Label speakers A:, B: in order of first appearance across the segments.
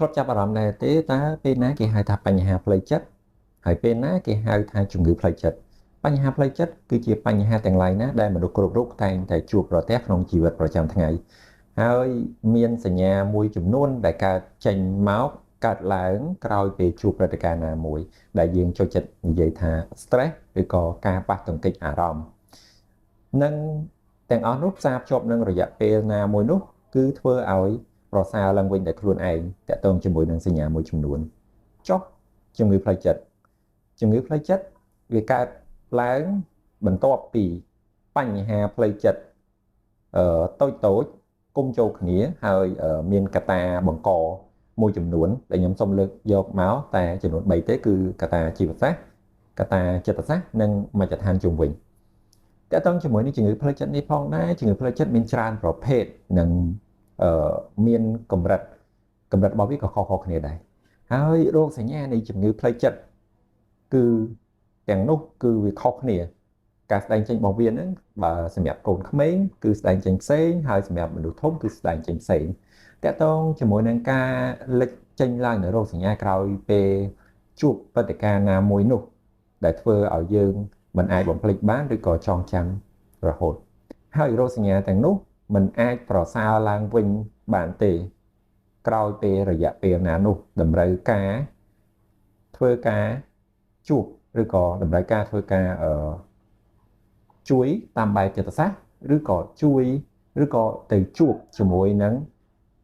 A: ធ្លាប់ចាប់អារម្មណ៍ដែរទេតើពេលណាគេហៅថាបញ្ហាផ្លូវចិត្តហើយពេលណាគេហៅថាជំងឺផ្លូវចិត្តបញ្ហាផ្លូវចិត្តគឺជាបញ្ហាទាំងឡាយណាដែលមនុស្សគ្រប់រូបតែងតែជួបប្រទះក្នុងជីវិតប្រចាំថ្ងៃហើយមានសញ្ញាមួយចំនួនដែលកើតចេញមកកើតឡើងក្រោយពេលជួបព្រឹត្តិការណ៍ណាមួយដែលយើងចូលចិត្តនិយាយថា stress ឬក៏ការប៉ះទង្គិចអារម្មណ៍និងទាំងអស់នោះផ្សារភ្ជាប់នឹងរយៈពេលណាមួយនោះគឺធ្វើឲ្យប្រសើរឡើងវិញដោយខ្លួនឯងតកតងជាមួយនឹងសញ្ញាមួយចំនួនចុះជំងឺផ្លូវចិត្តវាកើតឡើងបន្ទាប់ពីបញ្ហាផ្លូវចិត្តតូចគុំចូលគ្នាហើយមានកត្តាបង្កមួយចំនួនដែលខ្ញុំសូមលើកយកមកតែចំនួន3ទេគឺកត្តាជីវសាស្ត្រកត្តាចិត្តសាស្ត្រនិងមជ្ឈដ្ឋានជុំវិញតើតើជាមួយនឹងជំងឺផ្លូវចិត្តនេះផងដែរជំងឺផ្លូវចិត្តមានច្រើនប្រភេទនិងមានកម្រិតរបស់វាក៏ខុសៗគ្នាដែរហើយរោគសញ្ញានៃជំងឺផ្លូវចិត្តគឺទាំងនោះគឺវាខុសគ្នាការស្ដែងចេញរបស់វាហ្នឹងបើសម្រាប់កូនក្មេងគឺស្ដែងចេញផ្សេងហើយសម្រាប់មនុស្សធំគឺស្ដែងចេញផ្សេងតើតើជាមួយនឹងការលេចចេញឡើងនៃរោគសញ្ញាក្រោយពេលជួបព្រឹត្តិការណ៍ណាមួយនោះដែលធ្វើឲ្យយើងមិនអាចបំភ្លេចបានឬក៏ចងចាំរហូតហើយរោគសញ្ញាទាំងនោះមិនអាចប្រសើរឡើងវិញបានទេក្រោយពេលរយៈពេលណានោះតម្រូវការធ្វើការជួបឬក៏តម្រូវការធ្វើការជួយតាមបែបចិត្តសាស្ត្រឬក៏ទៅជួបជាមួយនឹង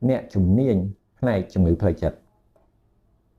A: អ្នកជំនាញផ្នែកជំងឺផ្លូវចិត្ត